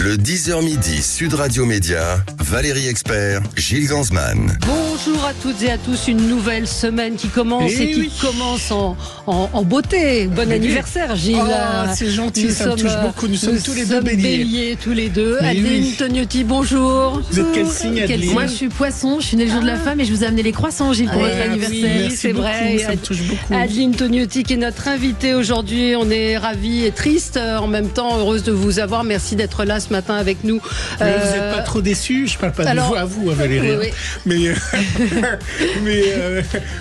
Le 10h midi, Sud Radio Média, Valérie Expert, Gilles Gansman. Bonjour à toutes et à tous, une nouvelle semaine qui commence qui commence en beauté. Bon anniversaire Gilles. Oh, c'est gentil, ça me touche beaucoup. Nous sommes tous les deux béliers. Tous les deux. Adeline Tognotti, bonjour. Vous êtes quel signe, Adeline? Moi je suis poisson, je suis née le jour de la femme et je vous ai amené les croissants, Gilles, pour votre anniversaire. Oui, c'est vrai. Ça me touche beaucoup. Adeline Tognotti qui est notre invitée aujourd'hui. On est ravis et tristes, en même temps heureuse de vous avoir. Merci d'être là ce matin avec nous. Vous n'êtes pas trop déçus? Je parle pas de vous à vous, Valérie. Oui. Mais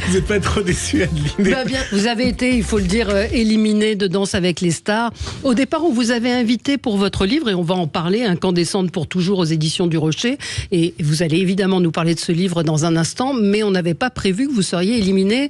vous n'êtes pas trop déçus, Adeline? Bah bien, vous avez été, il faut le dire, éliminé de Danse avec les stars. Au départ, on vous avait invité pour votre livre, et on va en parler, Incandescente pour toujours aux éditions du Rocher. Et vous allez évidemment nous parler de ce livre dans un instant, mais on n'avait pas prévu que vous seriez éliminé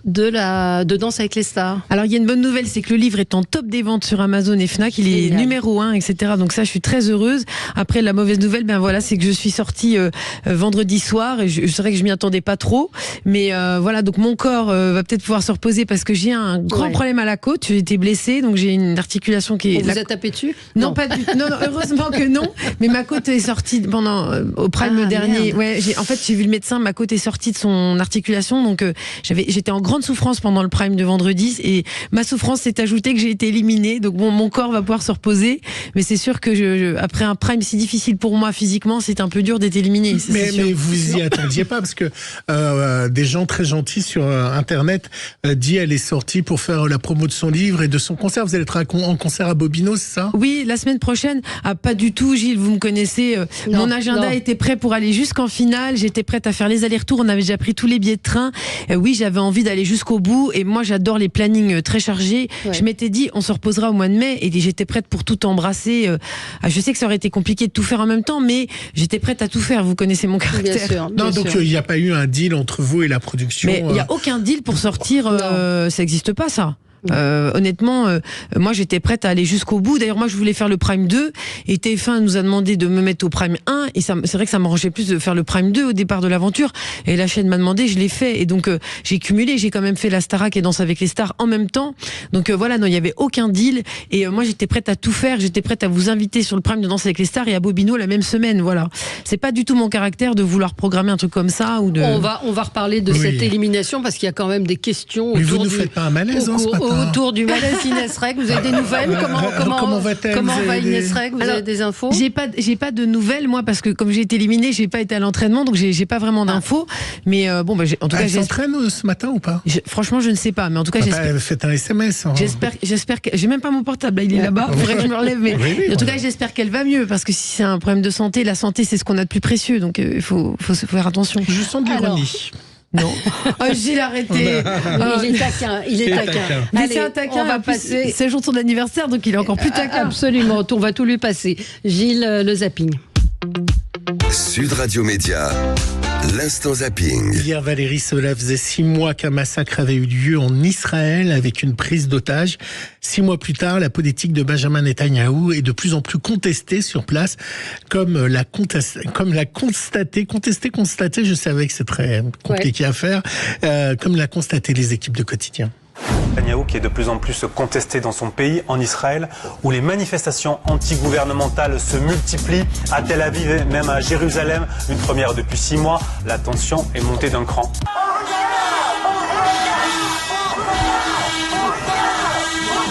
de Danse avec les stars. Alors il y a une bonne nouvelle, c'est que le livre est en top des ventes sur Amazon et Fnac, il est numéro 1, etc. Donc ça, je suis très heureuse. Après, la mauvaise nouvelle, c'est que je suis sortie vendredi soir, et c'est vrai que je m'y attendais pas trop, mais voilà, donc mon corps va peut-être pouvoir se reposer parce que j'ai un grand problème à la côte. J'ai été blessée, donc j'ai une articulation qui est... On vous a tapé dessus? Non, pas du tout. Non, heureusement que non. Mais ma côte est sortie pendant au Prime dernier. Merde. Ouais, j'ai vu le médecin, ma côte est sortie de son articulation, donc j'étais en grande souffrance pendant le Prime de vendredi, et ma souffrance s'est ajoutée que j'ai été éliminée. Donc bon, mon corps va pouvoir se reposer, mais c'est sûr que après un Prime si difficile pour moi physiquement, c'est un peu dur d'être éliminé. Mais vous y attendiez pas, parce que des gens très gentils sur Internet dit elle est sortie pour faire la promo de son livre et de son concert. Vous allez être en concert à Bobino, c'est ça? Oui, la semaine prochaine. Ah, pas du tout, Gilles, vous me connaissez. Mon agenda était prêt pour aller jusqu'en finale. J'étais prête à faire les allers-retours. On avait déjà pris tous les billets de train. Oui, j'avais envie d'aller jusqu'au bout. Et moi, j'adore les plannings très chargés. Ouais. Je m'étais dit, on se reposera au mois de mai. Et j'étais prête pour tout embrasser. Je sais que ça aurait été compliqué de tout faire en même temps, mais j'étais prête à tout faire. Vous connaissez mon caractère. Bien sûr, non, donc il n'y a pas eu un deal entre vous et la production. Mais il n'y a aucun deal pour sortir. Ça n'existe pas, ça. Honnêtement, moi j'étais prête à aller jusqu'au bout. D'ailleurs, moi je voulais faire le Prime 2 et TF1 nous a demandé de me mettre au Prime 1, et c'est vrai que ça m'arrangeait plus de faire le Prime 2 au départ de l'aventure, et la chaîne m'a demandé, je l'ai fait, et donc j'ai cumulé, j'ai quand même fait la Starac et Danse avec les stars en même temps. Donc voilà, non, il n'y avait aucun deal, et moi j'étais prête à tout faire. J'étais prête à vous inviter sur le Prime de Danse avec les stars et à Bobino la même semaine. Voilà, c'est pas du tout mon caractère de vouloir programmer un truc comme ça ou de... On va reparler de cette élimination, parce qu'il y a quand même des questions. Mais vous nous faites pas un malaise ce matin. Autour du malaise Inès Reg, vous avez des nouvelles? Comment va Inès Reg? Vous avez des infos? J'ai pas de nouvelles, moi, parce que comme j'ai été éliminée, j'ai pas été à l'entraînement, donc j'ai pas vraiment d'infos. Mais en tout cas, elle s'entraîne ce matin ou pas? Franchement, je ne sais pas, mais en tout cas, j'espère. Faites un SMS. Hein. J'espère que j'ai même pas mon portable, là, il est là-bas. Il faudrait que je me relève, mais en tout cas, j'espère qu'elle va mieux, parce que si c'est un problème de santé, la santé, c'est ce qu'on a de plus précieux, donc il faut faire attention. Je sens de l'ironie. Non. Gilles, arrêtez. Il est taquin. Mais c'est un taquin. On va passer. C'est le jour de son anniversaire, donc il est encore plus taquin. Absolument. On va tout lui passer. Gilles, le zapping. Sud Radio Média, l'instant zapping. Hier, Valérie, cela faisait 6 mois qu'un massacre avait eu lieu en Israël avec une prise d'otages. 6 mois plus tard, la politique de Benjamin Netanyahou est de plus en plus contestée sur place, comme l'a constaté, je savais que c'est très compliqué à faire, comme l'a constaté les équipes de quotidien. Netanyahou qui est de plus en plus contesté dans son pays, en Israël, où les manifestations anti-gouvernementales se multiplient, à Tel Aviv et même à Jérusalem, une première depuis 6 mois. La tension est montée d'un cran.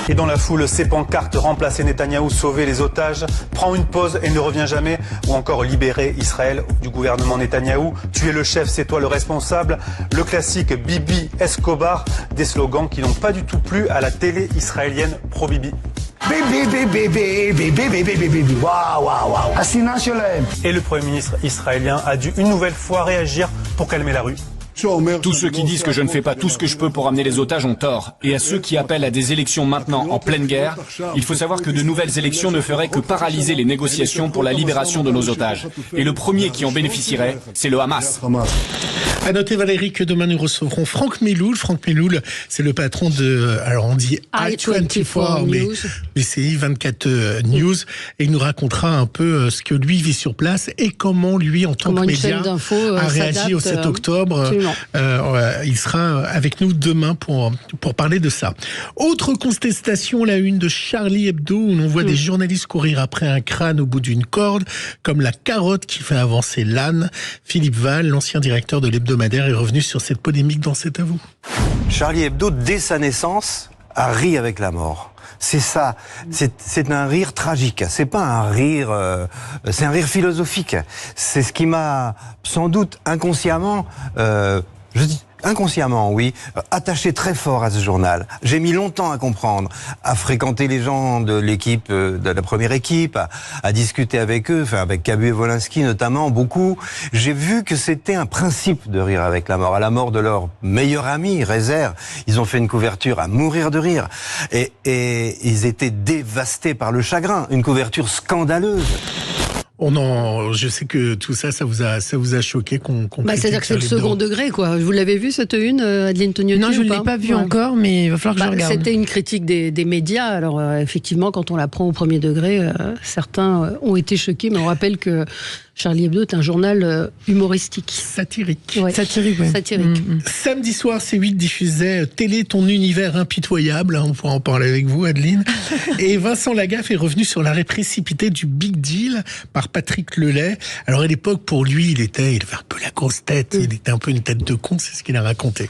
Et dans la foule, ces pancartes: remplacer Netanyahou, sauver les otages, prends une pause et ne reviens jamais, ou encore libérer Israël du gouvernement Netanyahou, tu es le chef, c'est toi le responsable, le classique Bibi Escobar, des slogans qui n'ont pas du tout plu à la télé israélienne pro-Bibi. Et le Premier ministre israélien a dû une nouvelle fois réagir pour calmer la rue. Tous ceux qui disent que je ne fais pas tout ce que je peux pour amener les otages ont tort. Et à ceux qui appellent à des élections maintenant en pleine guerre, il faut savoir que de nouvelles élections ne feraient que paralyser les négociations pour la libération de nos otages. Et le premier qui en bénéficierait, c'est le Hamas. À noter, Valérie, que demain nous recevrons Franck Meloul. Franck Meloul, c'est le patron de, alors on dit I24, mais c'est I24 News. Et il nous racontera un peu ce que lui vit sur place et comment lui, en tant que média, a réagi au 7 octobre. Il sera avec nous demain pour parler de ça. Autre contestation, la une de Charlie Hebdo, où l'on voit des journalistes courir après un crâne au bout d'une corde, comme la carotte qui fait avancer l'âne. Philippe Val, l'ancien directeur de l'hebdomadaire, est revenu sur cette polémique dans C'est à vous. Charlie Hebdo, dès sa naissance, a ri avec la mort. C'est ça, c'est un rire tragique. C'est pas un rire, c'est un rire philosophique. C'est ce qui m'a, sans doute inconsciemment, inconsciemment, oui, attaché très fort à ce journal. J'ai mis longtemps à comprendre, à fréquenter les gens de l'équipe, de la première équipe, à discuter avec eux, enfin avec Cabu et Wolinski notamment, beaucoup. J'ai vu que c'était un principe de rire avec la mort. À la mort de leur meilleur ami, Rézère, ils ont fait une couverture à mourir de rire. Et ils étaient dévastés par le chagrin. Une couverture scandaleuse. Je sais que tout ça, ça vous a choqué qu'on c'est-à-dire que c'est le second degré, quoi. Vous l'avez vu, cette une, Adeline Tognotty? Non, je ne l'ai pas vue encore, mais il va falloir que je regarde. C'était une critique des médias. Alors, effectivement, quand on la prend au premier degré, certains ont été choqués, mais on rappelle que Charlie Hebdo est un journal humoristique. Satirique. Ouais. Satirique. Samedi soir, C8 diffusait Télé, ton univers impitoyable. On pourra en parler avec vous, Adeline. Et Vincent Lagaffe est revenu sur l'arrêt précipité du Big Deal par Patrick Lelay. Alors, à l'époque, pour lui, il avait un peu la grosse tête. Il était un peu une tête de con, c'est ce qu'il a raconté.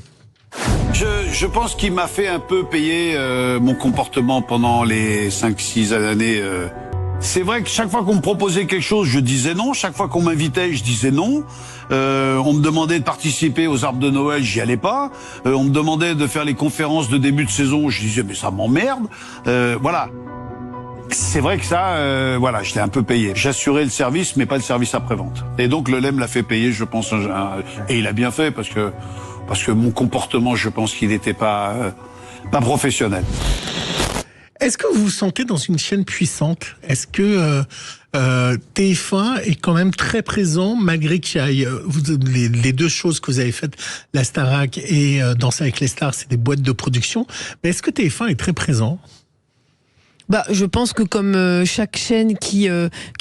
Je pense qu'il m'a fait un peu payer mon comportement pendant les 5-6 années. C'est vrai que chaque fois qu'on me proposait quelque chose, je disais non. Chaque fois qu'on m'invitait, je disais non. On me demandait de participer aux arbres de Noël, j'y allais pas. On me demandait de faire les conférences de début de saison, je disais mais ça m'emmerde. Voilà. C'est vrai que ça, j'étais un peu payé. J'assurais le service, mais pas le service après-vente. Et donc le LEM l'a fait payer, je pense, et il a bien fait parce que mon comportement, je pense qu'il n'était pas professionnel. Est-ce que vous vous sentez dans une chaîne puissante? Est-ce que TF1 est quand même très présent, malgré qu'il y ait les deux choses que vous avez faites, la Starac et Danser avec les stars, c'est des boîtes de production. Mais est-ce que TF1 est très présent? Je pense que comme chaque chaîne qui est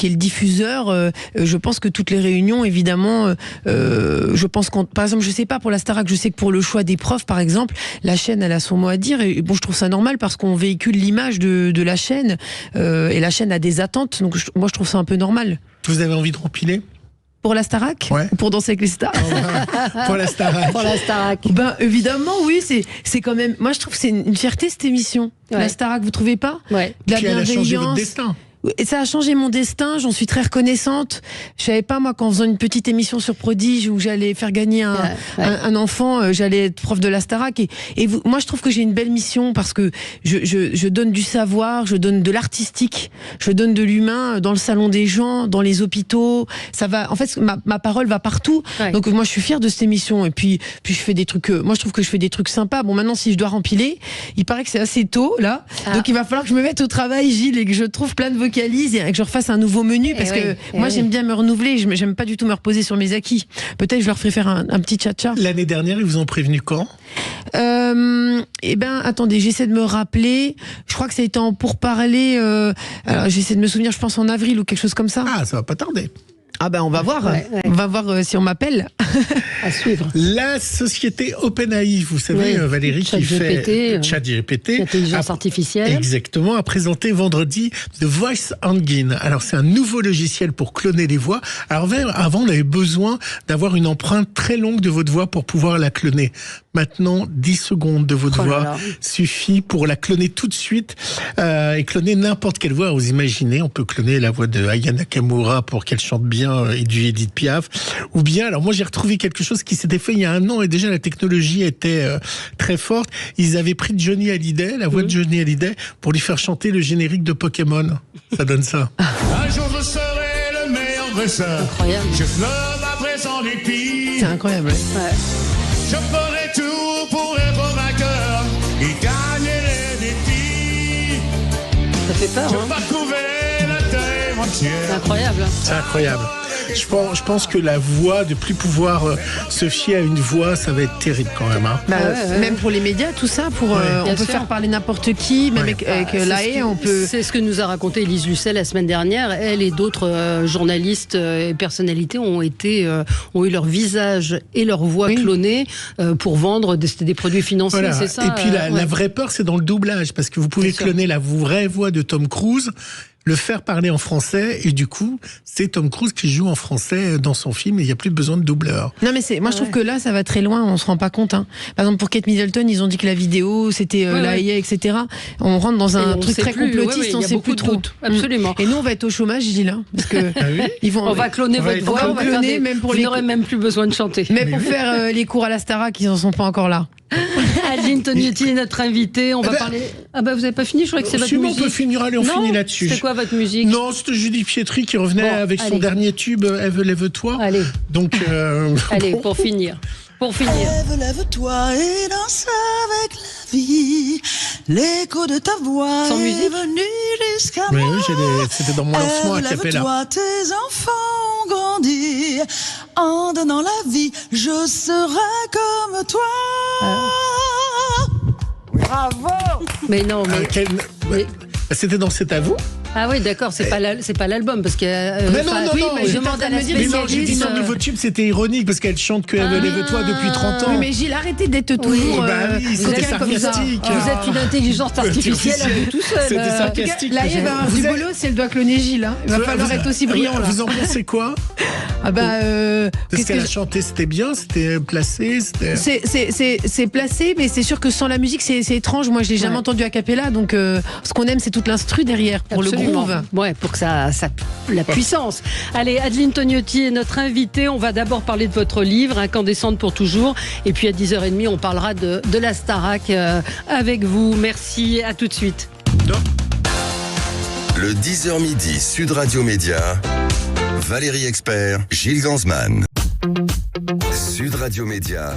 le diffuseur, je pense que toutes les réunions, évidemment, je pense par exemple, je sais pas pour la Starac, je sais que pour le choix des profs, par exemple, la chaîne elle a son mot à dire. Et bon, je trouve ça normal parce qu'on véhicule l'image de la chaîne et la chaîne a des attentes. Donc moi, je trouve ça un peu normal. Vous avez envie de rempiler? Pour la Starac? Ouais. Pour Danser avec les stars? Pour la Starac. Pour la Starac. Évidemment, oui, c'est quand même. Moi, je trouve que c'est une fierté cette émission. Ouais. La Starac, vous trouvez pas? Ouais. De la Puis elle a changé votre bienveillance. destin. Et ça a changé mon destin, j'en suis très reconnaissante. Je savais pas, moi, qu'en faisant une petite émission sur Prodige où j'allais faire gagner un enfant, j'allais être prof de la Starac. Moi, je trouve que j'ai une belle mission parce que je donne du savoir, je donne de l'artistique, je donne de l'humain dans le salon des gens, dans les hôpitaux. Ça va, en fait, ma parole va partout. Ouais. Donc, moi, je suis fière de cette émission. Et puis je fais des trucs, moi, je trouve que je fais des trucs sympas. Bon, maintenant, si je dois rempiler, il paraît que c'est assez tôt, là. Donc, il va falloir que je me mette au travail, Gilles, et que je trouve plein de vocalises et que je refasse un nouveau menu parce que moi j'aime bien me renouveler, j'aime pas du tout me reposer sur mes acquis. Peut-être je leur ferai faire un petit tcha-tcha. L'année dernière, ils vous ont prévenu quand? Attendez, j'essaie de me rappeler. Je crois que ça a été en pourparlers. Alors j'essaie de me souvenir, je pense en avril ou quelque chose comme ça. Ah, ça va pas tarder. Ah on va voir. On va voir si on m'appelle. À suivre. La société OpenAI, vous savez, Valérie, qui fait ChatGPT, l'intelligence artificielle. Exactement, a présenté vendredi The Voice Engine. Alors, c'est un nouveau logiciel pour cloner les voix. Alors, avant, on avait besoin d'avoir une empreinte très longue de votre voix pour pouvoir la cloner. Maintenant, 10 secondes de votre voix suffit pour la cloner tout de suite et cloner n'importe quelle voix. Vous imaginez, on peut cloner la voix de Aya Nakamura pour qu'elle chante bien et du Edith Piaf. Ou bien, alors moi j'ai retrouvé quelque chose qui s'était fait il y a 1 an et déjà la technologie était très forte. Ils avaient pris Johnny Hallyday, la voix de Johnny Hallyday, pour lui faire chanter le générique de Pokémon. Ça donne ça. Un jour je serai le meilleur dresseur. Incroyable. Je fleuve son épi. C'est incroyable. Ouais. Je ferai tout pour être vainqueur et gagner les défis. Ça fait peur, Je parcourais la terre entière. C'est incroyable. C'est incroyable. Je pense que la voix, de plus pouvoir se fier à une voix, ça va être terrible quand même. Hein. Même pour les médias, tout ça, on peut faire parler n'importe qui, même avec la haie, on peut... C'est ce que nous a raconté Élise Lucet la semaine dernière. Elle et d'autres journalistes et personnalités ont eu leur visage et leur voix clonés pour vendre des produits financiers, voilà. c'est ça. Et puis la vraie peur, c'est dans le doublage, parce que vous pouvez cloner la vraie voix de Tom Cruise, le faire parler en français, et du coup, c'est Tom Cruise qui joue en français dans son film, et il n'y a plus besoin de doubleur. Non, mais moi je trouve que là, ça va très loin, on se rend pas compte. Hein. Par exemple, pour Kate Middleton, ils ont dit que la vidéo, c'était la IA, etc. On rentre dans un truc très complotiste, on sait plus trop. Absolument. Et nous, on va être au chômage, Gilles, hein, parce que on va cloner votre voix, on va cloner, même pour vous n'aurez même plus besoin de chanter. Mais pour faire les cours à la Starac, ils en sont pas encore là. Adeline Tognetti est notre invitée. On va parler. Ah bah vous n'avez pas fini, je croyais que c'est votre musique. On peut finir, allez, on finit là-dessus. C'est quoi votre musique? Non, c'était Judith Pietri qui revenait avec son dernier tube, Lève-toi. Allez. Donc, allez, pour finir. Lève-toi et danse avec la vie. L'écho de ta voix sans musique est venu jusqu'à moi. Oui, c'était dans mon lancement à Capella. Lève-toi, tes enfants ont grandi. En donnant la vie, je serai comme toi. Bravo. Mais non, mais... C'était dans C'est à vous. Ah oui, d'accord, c'est pas l'album parce que. Mais non, je demande à la spécialiste. Mais non, j'ai dit son nouveau tube, c'était ironique parce qu'elle chante que Lève-toi depuis 30 ans. Oui, mais Gilles, arrêtez d'être toujours. C'était sarcastique. Vous êtes une intelligence artificielle à vous tout seul. C'était sarcastique. Là, il va avoir du boulot si elle doit cloner Gilles. Il va falloir être aussi brillant là. Vous en pensez quoi? Qu'est-ce qu'elle a chanté, c'était bien, c'était placé, c'est placé, mais c'est sûr que sans la musique, c'est étrange. Moi, je l'ai jamais entendu a cappella, donc ce qu'on aime, c'est toute l'instru derrière pour le groove. Ouais, pour que ça la puissance. Allez, Adeline Tognetti est notre invitée. On va d'abord parler de votre livre, Incandescente pour toujours, et puis à 10h30, on parlera de la Starac avec vous. Merci, à tout de suite. Le 10h midi, Sud Radio Média. Valérie Expert, Gilles Gansman. Sud Radio Média,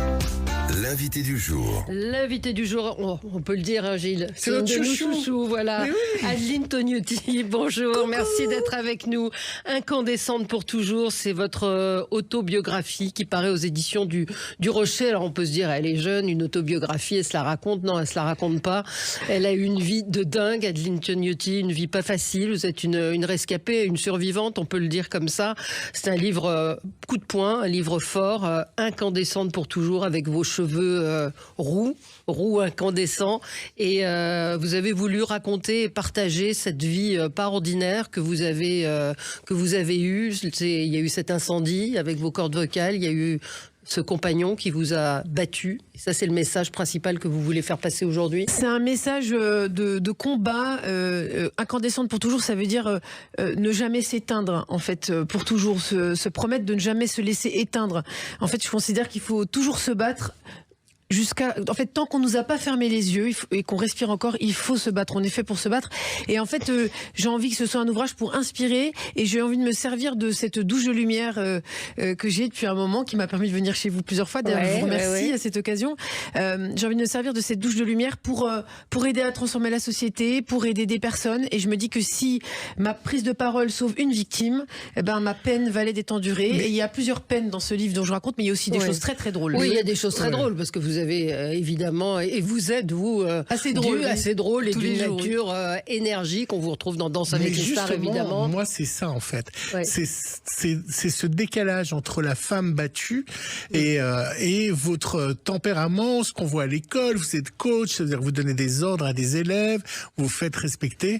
l'invité du jour. L'invité du jour, on peut le dire, hein, Gilles. C'est notre chouchou, voilà. Oui. Adeline Tognetti, bonjour, coucou. Merci d'être avec nous. Incandescente pour toujours, c'est votre autobiographie qui paraît aux éditions du Rocher. Alors on peut se dire, elle est jeune, une autobiographie, elle se la raconte. Non, elle se la raconte pas. Elle a eu une vie de dingue, Adeline Tognetti, une vie pas facile. Vous êtes une rescapée, une survivante, on peut le dire comme ça. C'est un livre coup de poing, un livre fort, Incandescente pour toujours, avec vos cheveux roux incandescents, et vous avez voulu raconter et partager cette vie pas ordinaire que vous avez eue. Il y a eu cet incendie avec vos cordes vocales, il y a eu ce compagnon qui vous a battu. Et ça, c'est le message principal que vous voulez faire passer aujourd'hui. C'est un message de combat. Incandescente pour toujours, ça veut dire ne jamais s'éteindre, en fait, pour toujours, se promettre de ne jamais se laisser éteindre. En fait, je considère qu'il faut toujours se battre. En fait, tant qu'on nous a pas fermé les yeux et qu'on respire encore, il faut se battre. On est fait pour se battre. Et en fait, j'ai envie que ce soit un ouvrage pour inspirer, et j'ai envie de me servir de cette douche de lumière que j'ai depuis un moment, qui m'a permis de venir chez vous plusieurs fois. D'ailleurs, je vous remercie à cette occasion. J'ai envie de me servir de cette douche de lumière pour aider à transformer la société, pour aider des personnes. Et je me dis que si ma prise de parole sauve une victime, ma peine valait d'être endurée. Et il y a plusieurs peines dans ce livre dont je raconte, mais il y a aussi des choses très très drôles. Oui, il y a des choses très drôles parce que vous avez évidemment, et vous êtes assez drôle et d'une nature énergique. On vous retrouve dans Danse avec les stars, évidemment. Moi, c'est ça en fait. Ouais. C'est ce décalage entre la femme battue et votre tempérament, ce qu'on voit à l'école. Vous êtes coach, c'est-à-dire vous donnez des ordres à des élèves, vous faites respecter.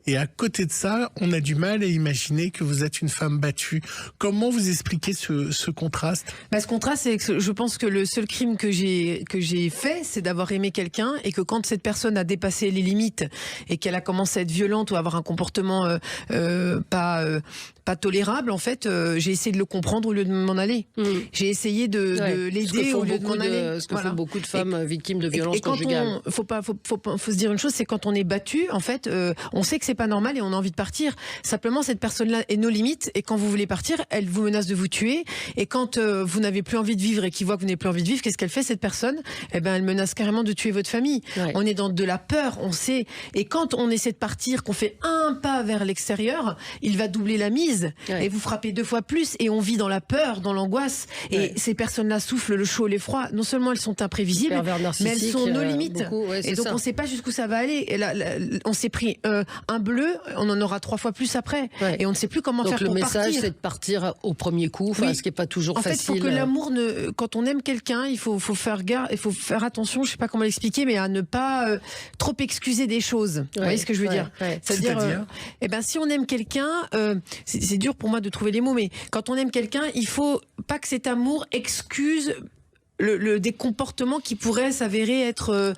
Et à côté de ça, on a du mal à imaginer que vous êtes une femme battue. Comment vous expliquez ce contraste? Ce contraste, c'est que je pense que le seul crime que j'ai fait, c'est d'avoir aimé quelqu'un, et que quand cette personne a dépassé les limites et qu'elle a commencé à être violente ou à avoir un comportement pas tolérable, en fait, j'ai essayé de le comprendre au lieu de m'en aller. J'ai essayé de l'aider au lieu de m'en aller. Ce que font beaucoup de femmes victimes de violences conjugales. Faut se dire une chose, c'est quand on est battu, en fait, on sait que c'est c'est pas normal et on a envie de partir. Simplement, cette personne-là est nos limites et quand vous voulez partir, elle vous menace de vous tuer. Et quand vous n'avez plus envie de vivre et qu'il voit que vous n'avez plus envie de vivre, qu'est-ce qu'elle fait cette personne ? Eh ben, elle menace carrément de tuer votre famille. Ouais. On est dans de la peur, on sait. Et quand on essaie de partir, qu'on fait un pas vers l'extérieur, il va doubler la mise et vous frappez 2 fois plus. Et on vit dans la peur, dans l'angoisse. Et ces personnes-là soufflent le chaud, les froids. Non seulement elles sont imprévisibles, mais elles sont nos limites. Et donc on ne sait pas jusqu'où ça va aller. Et là, on s'est pris un bleu, on en aura 3 fois plus après. Ouais. Et on ne sait plus comment faire pour partir. Donc le message, c'est de partir au premier coup, ce qui n'est pas toujours facile. En fait, pour que l'amour, quand on aime quelqu'un, il faut faire gare, il faut faire attention, je ne sais pas comment l'expliquer, mais à ne pas trop excuser des choses. Vous voyez ce que je veux dire ? C'est-à-dire, si on aime quelqu'un, c'est dur pour moi de trouver les mots, mais quand on aime quelqu'un, il faut pas que cet amour excuse des comportements qui pourraient s'avérer être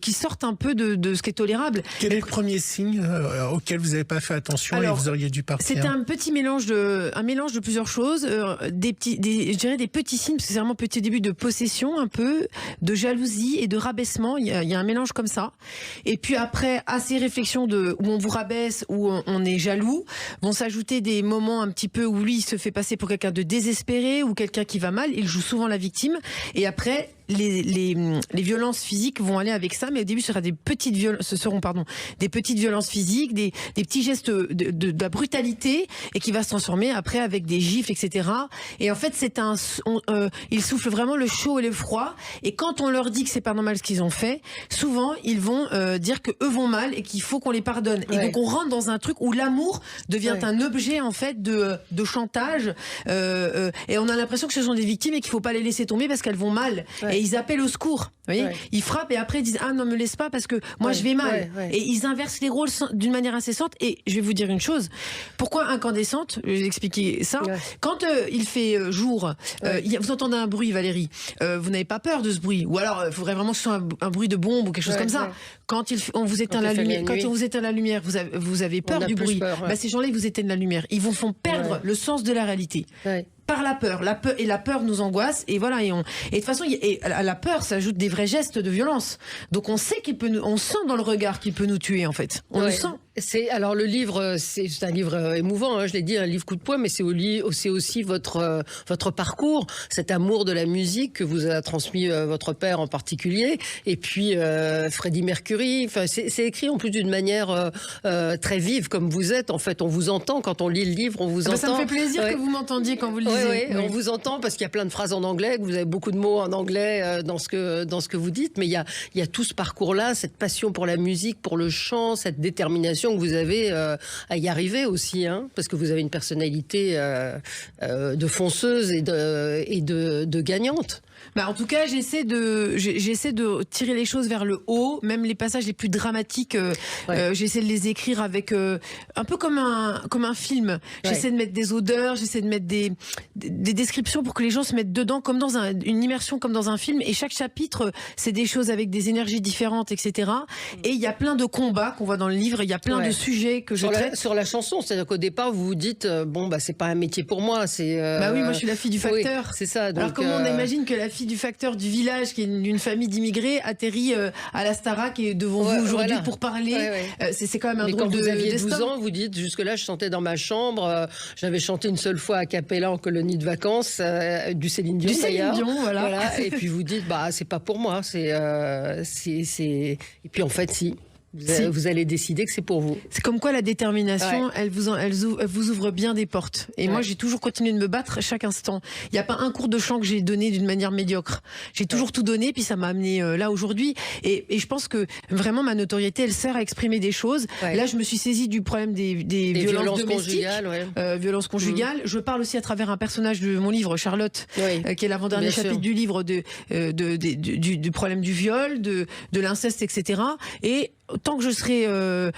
qui sortent un peu de ce qui est tolérable. Quel est le premier signe auquel vous n'avez pas fait attention et vous auriez dû partir ? C'est un petit mélange de plusieurs choses, je dirais des petits signes, parce que c'est vraiment petit début de possession, un peu de jalousie et de rabaissement. Il y a un mélange comme ça. Et puis après, à ces réflexions où on vous rabaisse, où on est jaloux, vont s'ajouter des moments un petit peu où lui il se fait passer pour quelqu'un de désespéré ou quelqu'un qui va mal. Il joue souvent la victime. Et après, les violences physiques vont aller avec ça, mais au début, ce seront des petites violences physiques, des petits gestes de la brutalité, et qui va se transformer après avec des gifles, etc. Et en fait, ils soufflent vraiment le chaud et le froid. Et quand on leur dit que c'est pas normal ce qu'ils ont fait, souvent ils vont dire que eux vont mal et qu'il faut qu'on les pardonne. Et donc on rentre dans un truc où l'amour devient un objet en fait de chantage. Et on a l'impression que ce sont des victimes et qu'il faut pas les laisser tomber parce qu'elles vont mal. Et ils appellent au secours. Vous voyez, ils frappent et après ils disent non, me laisse pas parce que moi je vais mal. Et ils inversent les rôles d'une manière incessante. Et je vais vous dire une chose. Pourquoi incandescente ? Je vais vous expliquer ça. Quand il fait jour, vous entendez un bruit, Valérie. Vous n'avez pas peur de ce bruit. Ou alors il faudrait vraiment que ce soit un bruit de bombe ou quelque chose comme ça. Quand on vous éteint la lumière, vous avez peur du bruit. Ces gens-là, ils vous éteignent la lumière. Ils vous font perdre le sens de la réalité. Par la peur, et la peur nous angoisse, et voilà, et de toute façon, à la peur s'ajoutent des vrais gestes de violence. Donc on sait on sent dans le regard qu'il peut nous tuer, en fait. On le sent. Alors le livre, c'est un livre émouvant, je l'ai dit, un livre coup de poing, mais c'est aussi votre parcours, cet amour de la musique que vous a transmis votre père en particulier, et puis Freddie Mercury. Enfin, c'est écrit en plus d'une manière très vive, comme vous êtes. En fait, on vous entend quand on lit le livre, on vous entend. Ça me fait plaisir que vous m'entendiez quand vous le lisez. Oui, on vous entend parce qu'il y a plein de phrases en anglais, que vous avez beaucoup de mots en anglais dans ce que vous dites, mais il y a tout ce parcours-là, cette passion pour la musique, pour le chant, cette détermination que vous avez à y arriver aussi, parce que vous avez une personnalité de fonceuse et de gagnante. En tout cas, j'essaie de tirer les choses vers le haut, même les passages les plus dramatiques. J'essaie de les écrire avec un peu comme un film. J'essaie de mettre des odeurs, j'essaie de mettre des descriptions pour que les gens se mettent dedans, comme dans une immersion, comme dans un film. Et chaque chapitre, c'est des choses avec des énergies différentes, etc. Et il y a plein de combats qu'on voit dans le livre. Il y a plein de sujets que je traite. Sur la chanson, c'est-à-dire qu'au départ, vous vous dites c'est pas un métier pour moi. C'est oui, moi je suis la fille du facteur. Oui, c'est ça. Donc, alors comment on imagine que la fille du facteur du village, qui est d'une famille d'immigrés, atterrit à la Starac et devant vous aujourd'hui pour parler. C'est quand même un drôle de destin. Quand vous aviez 12 ans, vous dites, jusque-là, je chantais dans ma chambre. J'avais chanté une seule fois a cappella en colonie de vacances, du Céline Dion. Du Céline Dion, voilà. Et puis vous dites, c'est pas pour moi. Et puis en fait, si. Vous allez décider que c'est pour vous. C'est comme quoi la détermination, elle vous ouvre bien des portes. Et moi, j'ai toujours continué de me battre à chaque instant. Il n'y a pas un cours de chant que j'ai donné d'une manière médiocre. J'ai toujours tout donné, puis ça m'a amené là aujourd'hui. Et je pense que vraiment ma notoriété, elle sert à exprimer des choses. Là, je me suis saisie du problème des violences domestiques, violences conjugales. Je parle aussi à travers un personnage de mon livre, Charlotte, qui est l'avant-dernier chapitre du livre du problème du viol, de l'inceste, etc. Et tant que je serai à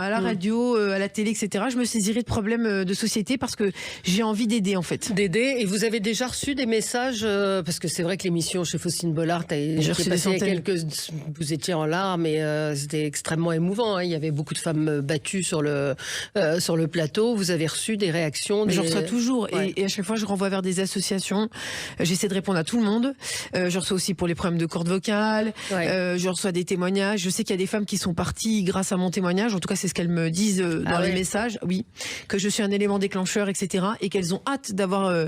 la radio, à la télé, etc., je me saisirai de problèmes de société parce que j'ai envie d'aider, en fait. D'aider. Et vous avez déjà reçu des messages, parce que c'est vrai que l'émission chez Faustine Bollard vous étiez en larmes et c'était extrêmement émouvant. Il y avait beaucoup de femmes battues sur le plateau. Vous avez reçu des réactions. Je reçois toujours. Et à chaque fois, je renvoie vers des associations. J'essaie de répondre à tout le monde. Je reçois aussi pour les problèmes de cordes vocales. Je reçois des témoignages. Je sais qu'il y a des femmes qui sont partie grâce à mon témoignage. En tout cas, c'est ce qu'elles me disent dans les messages. Oui, que je suis un élément déclencheur, etc. Et qu'elles ont hâte d'avoir,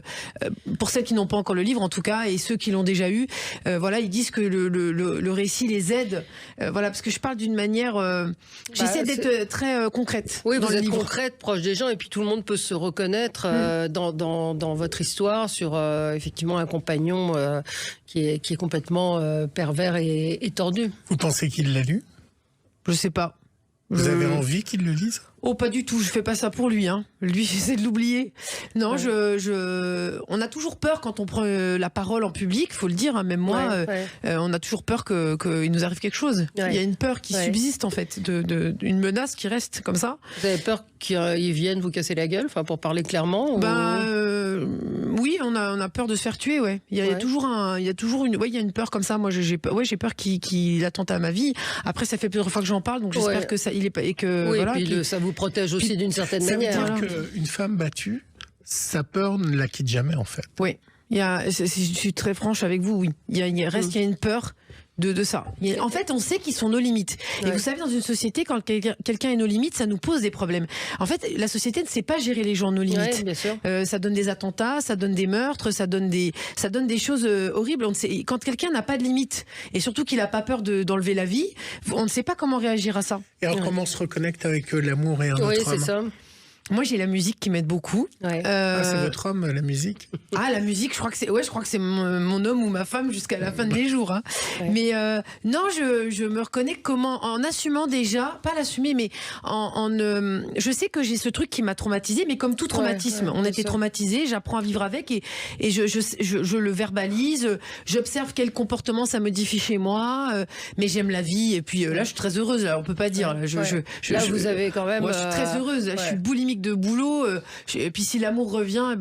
pour celles qui n'ont pas encore le livre, en tout cas, et ceux qui l'ont déjà eu, voilà, ils disent que le récit les aide. Voilà, parce que je parle d'une manière. J'essaie d'être très concrète. Oui, dans vous le êtes livre. concrète, proche des gens, et puis tout le monde peut se reconnaître dans votre histoire sur effectivement un compagnon qui est complètement pervers et tordu. Vous pensez qu'il l'a lu? Je sais pas. Vous avez envie qu'il le lise? Oh, pas du tout. Je fais pas ça pour lui. Hein. Lui, j'essaie de l'oublier. Non, on a toujours peur quand on prend la parole en public. Faut le dire. Hein, même moi, on a toujours peur qu'il nous arrive quelque chose. Il y a une peur qui subsiste en fait, une menace qui reste comme ça. Vous avez peur qu'ils viennent vous casser la gueule, enfin pour parler clairement? Oui, on a peur de se faire tuer. Ouais. Il y a toujours une peur comme ça. Moi, j'ai peur qu'il attente à ma vie. Après, ça fait plusieurs fois que j'en parle, donc j'espère que ça, il est pas et que oui, voilà. Et puis ça vous protège aussi d'une certaine manière. Ça veut dire qu'une femme battue, sa peur ne la quitte jamais, en fait. Oui. Je suis très franche avec vous, oui. Il y a une peur de ça. En fait, on sait qu'ils sont nos limites. Et vous savez, dans une société, quand quelqu'un est nos limites, ça nous pose des problèmes. En fait, la société ne sait pas gérer les gens nos limites. Bien sûr. Ça donne des attentats, ça donne des meurtres, ça donne des choses horribles. Quand quelqu'un n'a pas de limites, et surtout qu'il n'a pas peur d'enlever la vie, on ne sait pas comment réagir à ça. Et alors, comment on se reconnecte avec l'amour et un autre homme? Oui, c'est ça. Moi, j'ai la musique qui m'aide beaucoup. Ouais. C'est votre homme, la musique? Ah, la musique, je crois que c'est mon homme ou ma femme jusqu'à la fin de mes jours. Hein. Ouais. Mais non, je me reconnais en assumant déjà, pas l'assumer, mais je sais que j'ai ce truc qui m'a traumatisé, mais comme tout traumatisme, on était traumatisé, j'apprends à vivre avec et je le verbalise, j'observe quel comportement ça modifie chez moi, mais j'aime la vie et puis là, je suis très heureuse. Là, on peut pas dire. Là, vous avez quand même. Moi, je suis très heureuse. Là, je suis boulimique de boulot. Et puis si l'amour revient,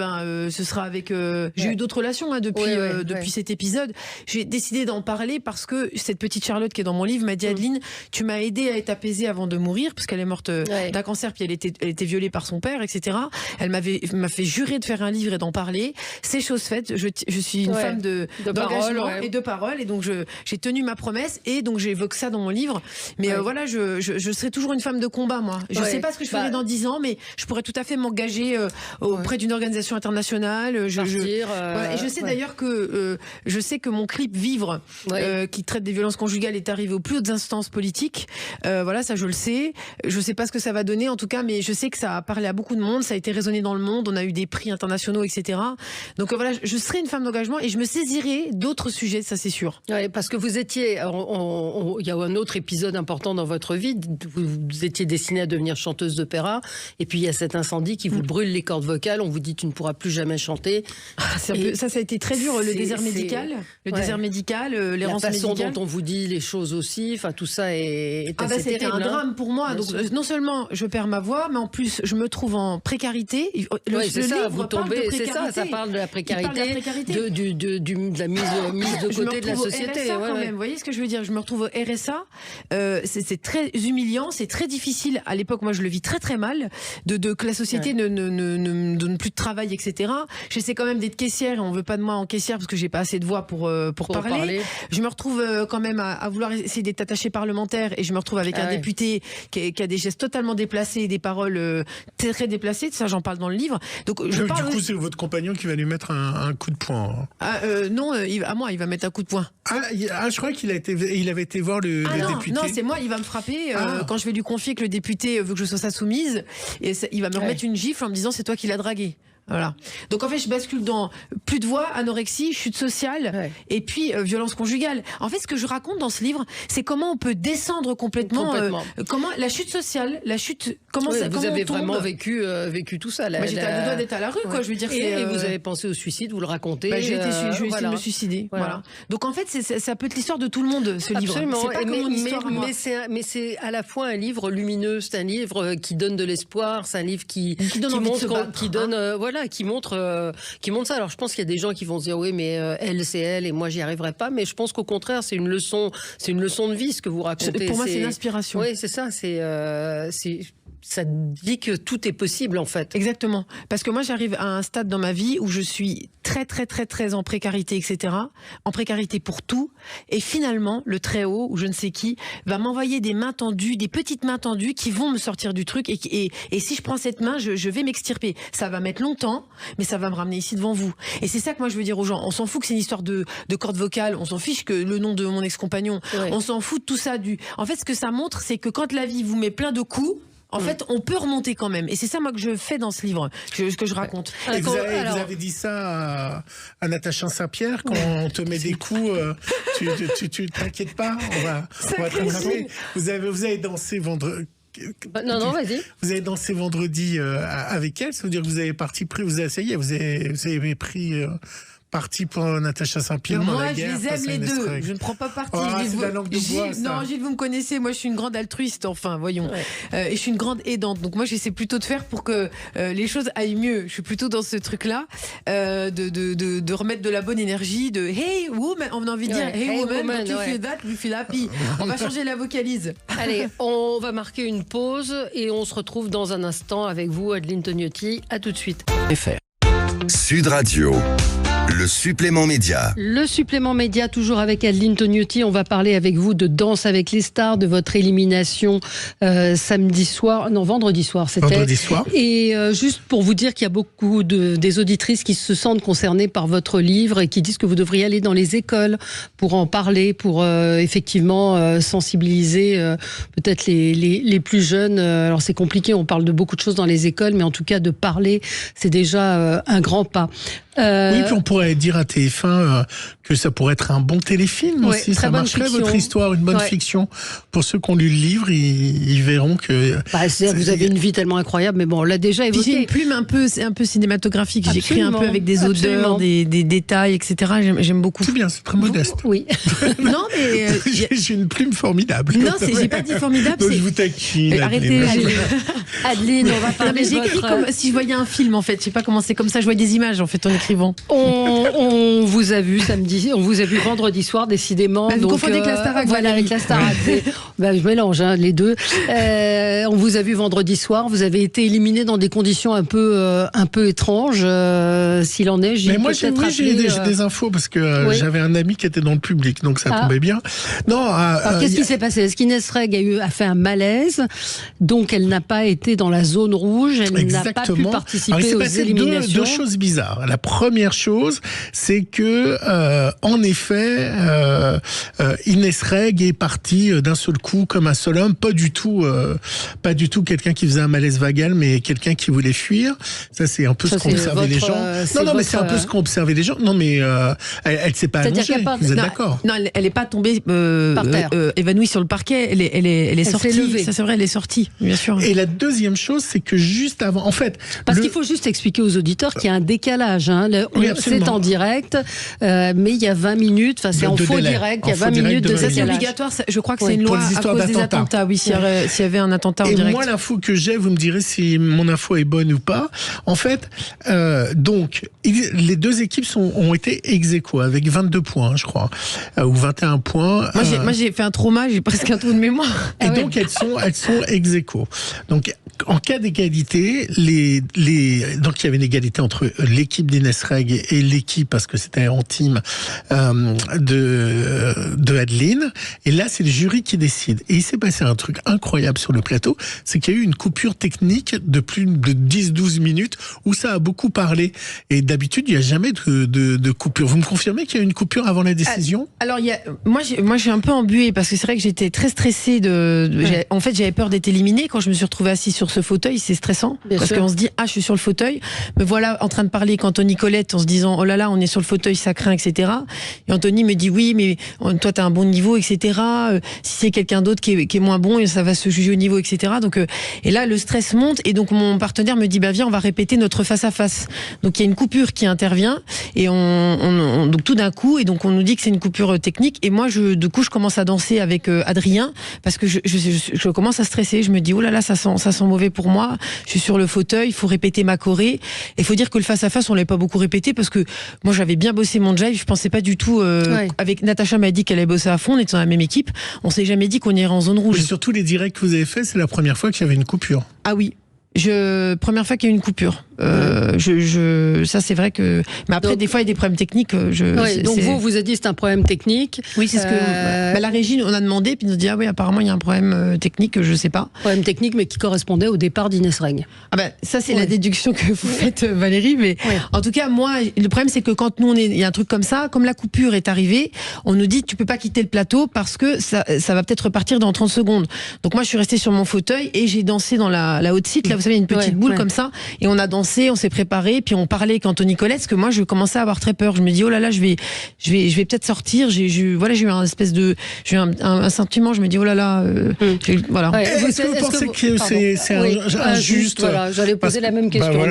ce sera avec. J'ai eu d'autres relations depuis cet épisode. J'ai décidé d'en parler parce que cette petite Charlotte qui est dans mon livre m'a dit Adeline, tu m'as aidée à être apaisée avant de mourir parce qu'elle est morte d'un cancer puis elle était violée par son père, etc. Elle m'a fait jurer de faire un livre et d'en parler. C'est chose faite. Je suis une femme d'engagement et de parole et donc j'ai tenu ma promesse et donc j'évoque ça dans mon livre. Mais voilà, je serai toujours une femme de combat moi. Je sais pas ce que je ferai dans 10 ans, mais je pourrais tout à fait m'engager auprès d'une organisation internationale. Et je sais d'ailleurs que mon clip Vivre, qui traite des violences conjugales, est arrivé aux plus hautes instances politiques. Voilà, ça je le sais. Je sais pas ce que ça va donner en tout cas, mais je sais que ça a parlé à beaucoup de monde, ça a été résonné dans le monde. On a eu des prix internationaux, etc. Donc voilà, je serai une femme d'engagement et je me saisirai d'autres sujets, ça c'est sûr. Ouais, parce que vous étiez, il y a un autre épisode important dans votre vie. Vous étiez destinée à devenir chanteuse d'opéra, et puis il y a cet incendie qui vous brûle les cordes vocales. On vous dit tu ne pourras plus jamais chanter. Ça a été très dur. Le désert médical, l'errance médicale. La façon dont on vous dit les choses aussi. Enfin, tout ça est assez c'était terrible. Un drame pour moi. Donc, non seulement je perds ma voix, mais en plus je me trouve en précarité. C'est ça. Vous tombez. C'est ça. Ça parle de la précarité, de la mise de côté de la société. RSA, quand même. Vous voyez ce que je veux dire? Je me retrouve au RSA. C'est très humiliant. C'est très difficile. À l'époque, moi, je le vis très très mal. Que la société ne me donne plus de travail, etc. J'essaie quand même d'être caissière et on veut pas de moi en caissière parce que j'ai pas assez de voix pour parler. Je me retrouve quand même à vouloir essayer d'être attachée parlementaire et je me retrouve avec un député qui a des gestes totalement déplacés et des paroles très déplacées. Ça, j'en parle dans le livre. Donc, du coup, c'est votre compagnon qui va lui mettre un coup de poing. Non, il va mettre un coup de poing. Je crois qu'il avait été voir le député. Non, c'est moi, il va me frapper quand je vais lui confier que le député veut que je sois sa soumise et il va me remettre une gifle en me disant c'est toi qui l'as dragué. Voilà. Donc en fait, je bascule dans plus de voix, anorexie, chute sociale et puis violence conjugale. En fait, ce que je raconte dans ce livre, c'est comment on peut descendre complètement. Comment la chute sociale, comment ça. Vous avez vraiment vécu tout ça. J'étais à deux doigts d'être à la rue, quoi. Je veux dire. Et vous avez pensé au suicide, vous le racontez. J'ai essayé de me suicider. Voilà. Donc en fait, ça peut être l'histoire de tout le monde, ce livre. Absolument. C'est pas mon histoire. Mais c'est à la fois un livre lumineux, c'est un livre qui donne de l'espoir, c'est un livre qui montre ça. Alors je pense qu'il y a des gens qui vont se dire oui, mais elle c'est elle et moi j'y arriverai pas. Mais je pense qu'au contraire c'est une leçon de vie ce que vous racontez. Pour moi c'est une inspiration. Oui, c'est ça. ça dit que tout est possible en fait. Exactement. Parce que moi, j'arrive à un stade dans ma vie où je suis très, très, très, très en précarité, etc. En précarité pour tout. Et finalement, le très haut, ou je ne sais qui, va m'envoyer des mains tendues, des petites mains tendues qui vont me sortir du truc. Et si je prends cette main, je vais m'extirper. Ça va mettre longtemps, mais ça va me ramener ici devant vous. Et c'est ça que moi, je veux dire aux gens. On s'en fout que c'est une histoire de cordes vocales. On s'en fiche que le nom de mon ex-compagnon. Ouais. On s'en fout de tout ça. En fait, ce que ça montre, c'est que quand la vie vous met plein de coups, en fait, on peut remonter quand même. Et c'est ça, moi, que je fais dans ce livre, ce que je raconte. Et vous avez dit ça à Natacha Saint-Pierre, quand on te met des coups, tu t'inquiètes pas, on va t'attraper. Vous avez dansé vendredi. Non, vas-y. Vous avez dansé vendredi avec elle, ça veut dire que vous avez vous avez pris parti pour Natacha Saint-Pierre. Moi, je les aime les deux. Je ne prends pas parti. C'est la langue de bois, ça. Non, Gilles, vous me connaissez. Moi, je suis une grande altruiste. Enfin, voyons. Ouais. Et je suis une grande aidante. Donc, moi, j'essaie plutôt de faire pour que les choses aillent mieux. Je suis plutôt dans ce truc-là, de remettre de la bonne énergie, de Hey woman, on a envie de dire Hey woman, you feel that, you feel happy. On va changer la vocalise. Allez, on va marquer une pause et on se retrouve dans un instant avec vous, Adeline Tognotti. À tout de suite. Sud Radio. Le supplément média. Le supplément média, toujours avec Adeline Tognotti. On va parler avec vous de Danse avec les stars, de votre élimination vendredi soir, c'était. Vendredi soir. Et juste pour vous dire qu'il y a beaucoup des auditrices qui se sentent concernées par votre livre et qui disent que vous devriez aller dans les écoles pour en parler, pour effectivement sensibiliser peut-être les plus jeunes. Alors c'est compliqué, on parle de beaucoup de choses dans les écoles, mais en tout cas de parler, c'est déjà un grand pas. Oui, puis on pourrait dire à TF1 que ça pourrait être un bon téléfilm aussi. Ça marcherait, votre histoire, une bonne fiction. Pour ceux qui ont lu le livre, ils verront que... vous avez une vie tellement incroyable, mais bon, on l'a déjà évoqué. J'ai une plume un peu cinématographique. J'écris un peu avec des odeurs, des détails, etc. J'aime beaucoup. C'est bien, c'est très modeste. Oui. Non, mais... J'ai une plume formidable. Non, j'ai pas dit formidable. Je vous taquine. Arrêtez, Adeline, on va parler j'écris comme si je voyais un film, en fait. Je sais pas comment c'est comme ça. Je vois des images, en fait, en écrivant. On vous a vu samedi, on vous a vu vendredi soir, décidément. Vous confondez avec la Starac. Voilà, avec la Starac. Je mélange les deux. On vous a vu vendredi soir. Vous avez été éliminé dans des conditions un peu étranges, s'il en est. Mais moi, j'ai des infos parce que j'avais un ami qui était dans le public, donc ça tombait bien. Non. Alors, qu'est-ce qui s'est passé? Est-ce qu'Inès Reg a fait un malaise, donc elle n'a pas été dans la zone rouge, elle n'a pas pu participer aux éliminations. Deux choses bizarres. La première chose, c'est que en effet, Inès Reg est partie d'un seul coup comme un seul homme, pas du tout quelqu'un qui faisait un malaise vagal, mais quelqu'un qui voulait fuir. Ça, c'est un peu ce qu'ont observé les gens. Non, mais c'est un peu ce qu'ont observé les gens. Non, mais elle s'est pas allongée. Vous êtes d'accord? Non, elle n'est pas tombée évanouie sur le parquet. Elle est sortie. Ça, c'est vrai, elle est sortie, bien sûr. Et la deuxième chose, c'est que juste avant, en fait, parce qu'il faut juste expliquer aux auditeurs qu'il y a un décalage. C'est en direct, mais il y a 20 minutes, c'est en faux direct, il y a 20 minutes de décalage. C'est obligatoire, je crois que c'est une loi à cause des attentats. Oui, s'il y avait un attentat en direct. Et moi, l'info que j'ai, vous me direz si mon info est bonne ou pas. En fait, donc, les deux équipes ont été ex-aequo avec 22 points, je crois, ou 21 points. Moi, j'ai fait un trauma, j'ai presque un trou de mémoire. Et donc, elles sont ex-aequo. Donc, en cas d'égalité, donc il y avait une égalité entre l'équipe d'Inès Reg et l'équipe, parce que c'était en team de Adeline. Et là, c'est le jury qui décide. Et il s'est passé un truc incroyable sur le plateau, c'est qu'il y a eu une coupure technique de plus de 10-12 minutes où ça a beaucoup parlé. Et d'habitude, il n'y a jamais de coupure. Vous me confirmez qu'il y a eu une coupure avant la décision? Alors, moi, je suis un peu embuée parce que c'est vrai que j'étais très stressée en fait, j'avais peur d'être éliminée quand je me suis retrouvée assise sur ce fauteuil. C'est stressant parce qu'on se dit, je suis sur le fauteuil. Me voilà en train de parler avec Anthony Colette en se disant, oh là là, on est sur le fauteuil, ça craint, etc. Et Anthony me dit, oui, mais toi, t'as un bon niveau, etc. Si c'est quelqu'un d'autre qui est moins bon, ça va se juger au niveau, etc. Donc, et là, le stress monte et donc mon partenaire me dit, viens, on va répéter notre face à face. Donc, il y a une coupure qui intervient et donc tout d'un coup, et donc on nous dit que c'est une coupure technique. Et moi, je commence à danser avec Adrien parce que je commence à stresser. Je me dis, oh là là, ça sent mauvais pour moi. Je suis sur le fauteuil, il faut répéter ma choré. Il faut dire que le face-à-face, on l'avait pas beaucoup répété parce que moi, j'avais bien bossé mon jive. Je pensais pas du tout, avec Natacha m'a dit qu'elle allait bosser à fond, on était dans la même équipe. On s'est jamais dit qu'on irait en zone rouge. Et surtout les directs que vous avez fait, c'est la première fois qu'il y avait une coupure. Ah oui. Première fois qu'il y a eu une coupure. Ça c'est vrai que. Mais après, des fois, il y a des problèmes techniques. Donc vous avez dit c'est un problème technique. Oui, c'est ce que. La régie, on a demandé, puis nous a dit ah oui, apparemment il y a un problème technique, je sais pas. Problème technique, mais qui correspondait au départ d'Inès Reg. Ah ben ça c'est la déduction que vous faites, Valérie. Mais en tout cas, moi, le problème c'est que quand nous il y a un truc comme ça, comme la coupure est arrivée, on nous dit tu peux pas quitter le plateau parce que ça va peut-être repartir dans 30 secondes. Donc moi, je suis restée sur mon fauteuil et j'ai dansé dans la haute site. Là, vous savez, une petite boule comme ça, et on a dansé, on s'est préparé, puis on parlait avec Anthony Colette, parce que moi je commençais à avoir très peur. Je me dis oh là là, je vais peut-être sortir. J'ai eu un sentiment. Je me dis oh là là, voilà. Est-ce que vous pensez que c'est injuste? Voilà, j'allais poser la même question. On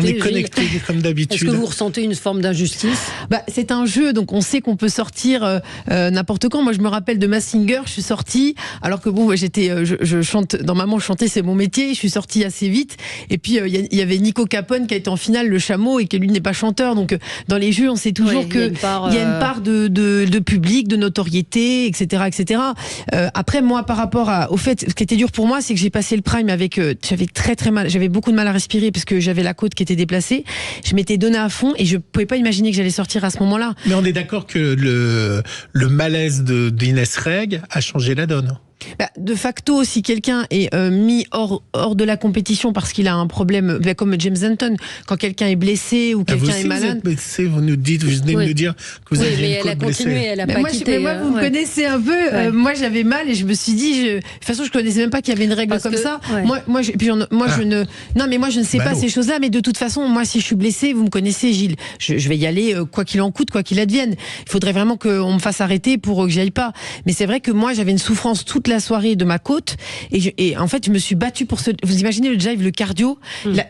est connectés comme d'habitude. Est-ce que vous ressentez une forme d'injustice? C'est un jeu, donc on sait qu'on peut sortir n'importe quand. Moi je me rappelle de Masked Singer, je suis sortie alors que bon, je chante dans Maman chanter c'est mon métier. Je suis sortie assez vite. Et puis il y avait Nico Capone qui a été en finale, le chameau, et que lui n'est pas chanteur. Donc dans les jeux, on sait toujours qu'il y a une part de public, de notoriété, etc., etc. Après, moi, par rapport au fait, ce qui était dur pour moi, c'est que j'ai passé le prime avec, j'avais très mal, j'avais beaucoup de mal à respirer parce que j'avais la côte qui était déplacée. Je m'étais donné à fond et je pouvais pas imaginer que j'allais sortir à ce moment-là. Mais on est d'accord que le malaise d'Inès Reg a changé la donne. De facto, si quelqu'un est mis hors de la compétition parce qu'il a un problème, comme James Denton, quand quelqu'un est blessé ou quelqu'un est malade. Vous êtes blessé, vous venez de nous dire que vous aviez une côte blessée. Mais elle a continué, elle a pas quitté. Moi, vous me connaissez un peu. Moi, j'avais mal et je me suis dit, de toute façon, je connaissais même pas qu'il y avait une règle comme ça. Je ne sais pas ces choses-là, mais de toute façon, moi, si je suis blessée, vous me connaissez, Gilles, je vais y aller quoi qu'il en coûte, quoi qu'il advienne. Il faudrait vraiment qu'on me fasse arrêter pour que j'y aille pas. Mais c'est vrai que moi, j'avais une souffrance toute la soirée de ma côte et en fait je me suis battue pour vous imaginez le jive, le cardio,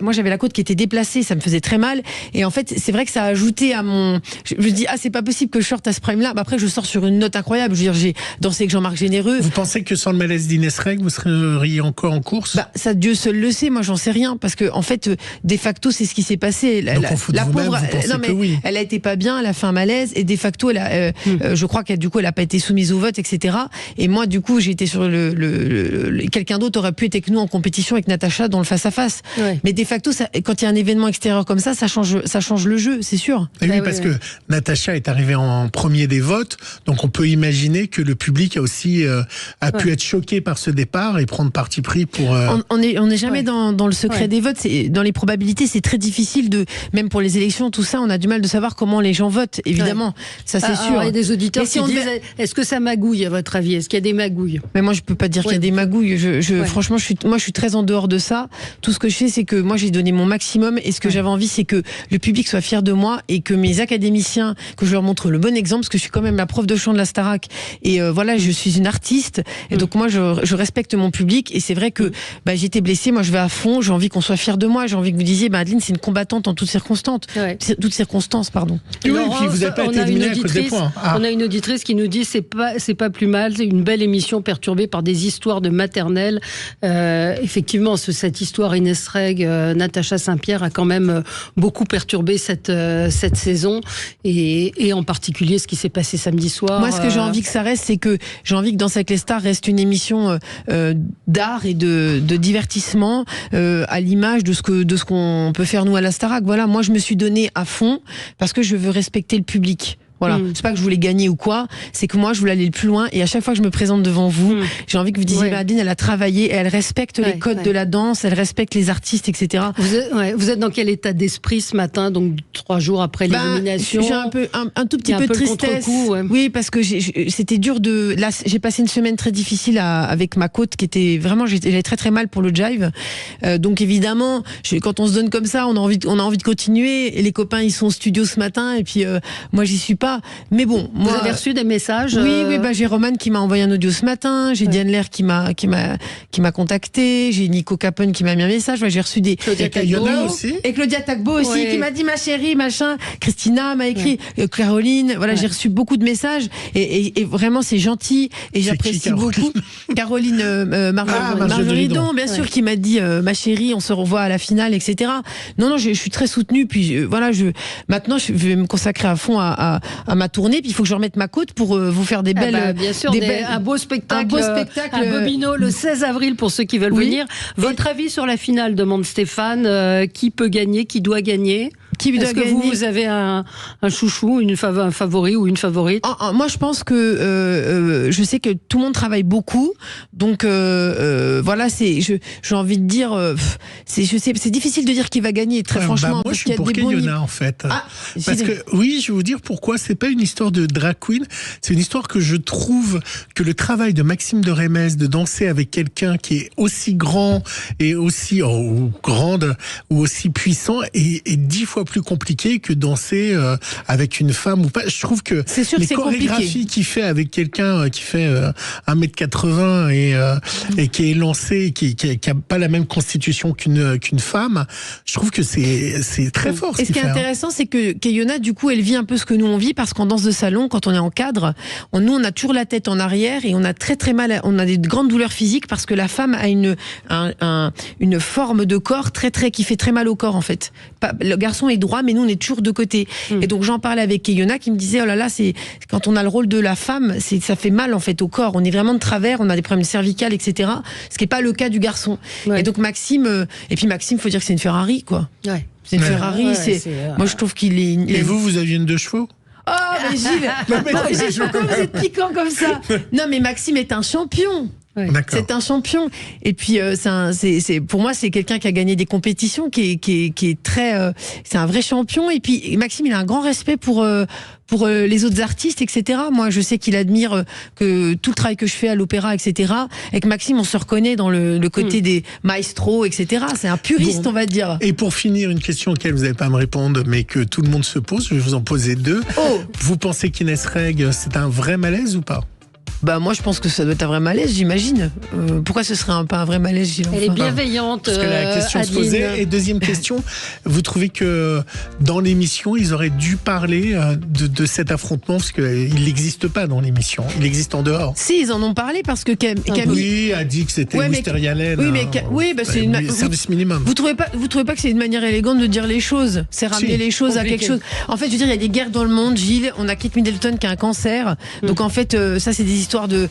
moi j'avais la côte qui était déplacée, ça me faisait très mal et en fait c'est vrai que ça a ajouté à je me dis c'est pas possible que je sorte à ce prime là. Après je sors sur une note incroyable, je veux dire j'ai dansé avec Jean-Marc Généreux. Vous pensez que sans le malaise d'Inès Reg vous seriez encore en course? Ça Dieu seul le sait, moi j'en sais rien parce que en fait de facto c'est ce qui s'est passé. La pauvre, elle a été pas bien, elle a fait un malaise et de facto je crois qu'elle du coup elle a pas été soumise au vote, etc. Et moi du coup j'ai été sur quelqu'un d'autre aurait pu être avec nous en compétition avec Natacha dans le face-à-face. Mais de facto, quand il y a un événement extérieur comme ça change le jeu, c'est sûr. Et oui, parce que Natacha est arrivée en premier des votes, donc on peut imaginer que le public a aussi pu être choqué par ce départ et prendre parti pris pour... On n'est jamais dans le secret des votes, dans les probabilités, c'est très difficile même pour les élections, tout ça, on a du mal de savoir comment les gens votent, évidemment, ça c'est sûr. Il y a des auditeurs qui disent, est-ce que ça magouille à votre avis? Est-ce qu'il y a des magouilles? Mais moi je peux pas dire qu'il y a des magouilles. Franchement, je suis très en dehors de ça. Tout ce que je sais, c'est que moi, j'ai donné mon maximum et ce que j'avais envie, c'est que le public soit fier de moi et que mes académiciens, que je leur montre le bon exemple, parce que je suis quand même la prof de chant de la Starac. Et je suis une artiste. Et donc, moi, je respecte mon public. Et c'est vrai que j'étais blessée. Moi, je vais à fond. J'ai envie qu'on soit fier de moi. J'ai envie que vous disiez, Adeline, c'est une combattante en toutes circonstances. Toutes circonstances, pardon. Oui, et puis vous n'avez pas été éliminée à cause des points. On a une auditrice qui nous dit, c'est pas plus mal. C'est une belle émission perturbée par des histoires de maternelle. Effectivement, cette histoire Inès Reg, Natacha Saint-Pierre a quand même beaucoup perturbé cette saison et en particulier ce qui s'est passé samedi soir. Moi, ce que j'ai envie que ça reste, c'est que j'ai envie que Danse avec les stars reste une émission d'art et de divertissement à l'image de ce qu'on peut faire nous à la Starac. Voilà, moi je me suis donnée à fond parce que je veux respecter le public. Voilà, c'est pas que je voulais gagner ou quoi, c'est que moi je voulais aller le plus loin et à chaque fois que je me présente devant vous, j'ai envie que vous disiez Adeline, elle a travaillé, elle respecte les codes de la danse, elle respecte les artistes, etc. Vous êtes dans quel état d'esprit ce matin, donc 3 jours après l'élimination? J'ai un tout petit peu de tristesse. Oui, parce que c'était dur là, j'ai passé une semaine très difficile avec ma côte qui était vraiment, j'avais très très mal pour le jive. Donc évidemment, quand on se donne comme ça, on a envie de continuer et les copains ils sont au studio ce matin et puis moi j'y suis pas. pas. Mais bon, moi. Vous avez reçu des messages? Oui, j'ai Roman qui m'a envoyé un audio ce matin. J'ai Diane Lair qui m'a contacté. J'ai Nico Capone qui m'a mis un message. J'ai reçu des. Claudia Tagbo aussi. Et Claudia Tagbo aussi, qui m'a dit ma chérie, machin. Christina m'a écrit, Caroline. Voilà, j'ai reçu beaucoup de messages et vraiment c'est gentil et j'apprécie beaucoup. Caroline Marjorie Don, bien sûr, qui m'a dit ma chérie, on se revoit à la finale, etc. Non, je suis très soutenue. Puis voilà, maintenant je vais me consacrer à fond à ma tournée. Puis il faut que je remette ma côte pour vous faire des belles. Bien sûr, un beau spectacle à Bobino le 16 avril pour ceux qui veulent venir. Votre avis sur la finale, demande Stéphane. Qui peut gagner? Qui doit gagner? Est-ce que vous avez un chouchou, un favori ou une favorite? Moi, je pense que je sais que tout le monde travaille beaucoup, donc voilà, j'ai envie de dire, c'est difficile de dire qui va gagner. Très franchement, moi, je suis pour Keyona en fait, parce que oui, je vais vous dire pourquoi. C'est pas une histoire de drag queen, c'est une histoire que je trouve que le travail de Maxime de Rémez de danser avec quelqu'un qui est aussi grand et aussi ou grande ou aussi puissant est 10 fois plus compliqué que danser avec une femme ou pas. Je trouve que les chorégraphies qu'il fait avec quelqu'un qui fait 1m80 et qui est élancé, qui a pas la même constitution qu'une femme, je trouve que c'est très fort. Et ce qui est intéressant, c'est que Keyona, du coup, elle vit un peu ce que nous on vit, parce qu'en danse de salon, quand on est en cadre, nous on a toujours la tête en arrière et on a très très mal, on a des grandes douleurs physiques parce que la femme a une forme de corps qui fait très mal au corps en fait. Le garçon est droit, mais nous on est toujours de côté. Et donc j'en parlais avec Keyona qui me disait, oh là là, quand on a le rôle de la femme, ça fait mal en fait au corps. On est vraiment de travers, on a des problèmes cervicales, etc. Ce qui n'est pas le cas du garçon. Et donc Maxime, faut dire que c'est une Ferrari, quoi. Ouais. C'est une Ferrari. Moi je trouve qu'il est. Et vous aviez une 2 chevaux? Oh, mais Gilles, pourquoi vous êtes piquant comme ça? Non, mais Maxime est un champion. C'est un champion. Et puis, pour moi, c'est quelqu'un qui a gagné des compétitions, qui est très. C'est un vrai champion. Et puis, Maxime, il a un grand respect pour les autres artistes, etc. Moi, je sais qu'il admire que tout le travail que je fais à l'opéra, etc. Avec Maxime, on se reconnaît dans le côté des maestros, etc. C'est un puriste, on va dire. Et pour finir, une question auquel vous n'allez pas me répondre, mais que tout le monde se pose, je vais vous en poser 2. Vous pensez qu'Inès Reg, c'est un vrai malaise ou pas? Moi je pense que ça doit être un vrai malaise, j'imagine. Pourquoi ce serait pas un vrai malaise, Gilles? Elle est bienveillante. Parce que la question se posait. Et deuxième question, vous trouvez que dans l'émission, ils auraient dû parler de cet affrontement, parce qu'il n'existe pas dans l'émission, il existe en dehors. Si, ils en ont parlé parce que Camille a dit que c'était Wistérialène. C'est service minimum. Vous trouvez pas que c'est une manière élégante de dire les choses? C'est ramener les choses à quelque chose. En fait, je veux dire, il y a des guerres dans le monde, Gilles. On a Kate Middleton qui a un cancer. Donc en fait, ça c'est des histoires de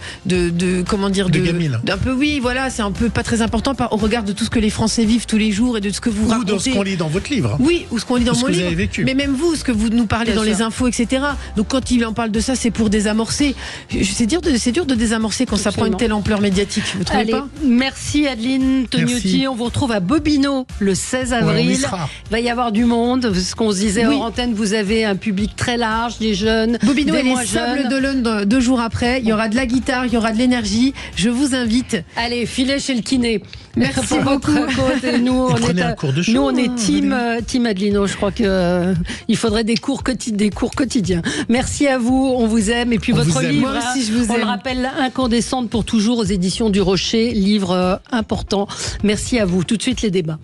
comment dire, de gamine. Un peu, oui, voilà, c'est un peu pas très important au regard de tout ce que les Français vivent tous les jours et de ce que vous racontez. Ou dans ce qu'on lit dans votre livre. Oui, ou ce qu'on lit dans mon livre. Mais même vous, ce que vous nous parlez dans les infos, etc. Donc quand il en parle de ça, c'est pour désamorcer. C'est dur de désamorcer quand ça prend une telle ampleur médiatique. Vous trouvez pas? Merci Adeline Tognotti. On vous retrouve à Bobino le 16 avril. Il va y avoir du monde. Ce qu'on se disait hors antenne, vous avez un public très large, des jeunes, Bobino des et moins les jeunes. Sables d'Olonne 2 jours après. Il y aura de la guitare, il y aura de l'énergie. Je vous invite. Allez, filez chez le kiné. Merci beaucoup. Nous, on est team Adelino. Je crois que il faudrait des cours quotidiens. Merci à vous. On vous aime. Et puis votre livre, moi aussi, je vous aime. On le rappelle, Incandescente pour toujours aux éditions du Rocher. Livre important. Merci à vous. Tout de suite les débats.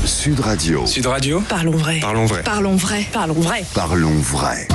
Sud Radio. Sud Radio. Parlons vrai. Parlons vrai. Parlons vrai. Parlons vrai. Parlons vrai.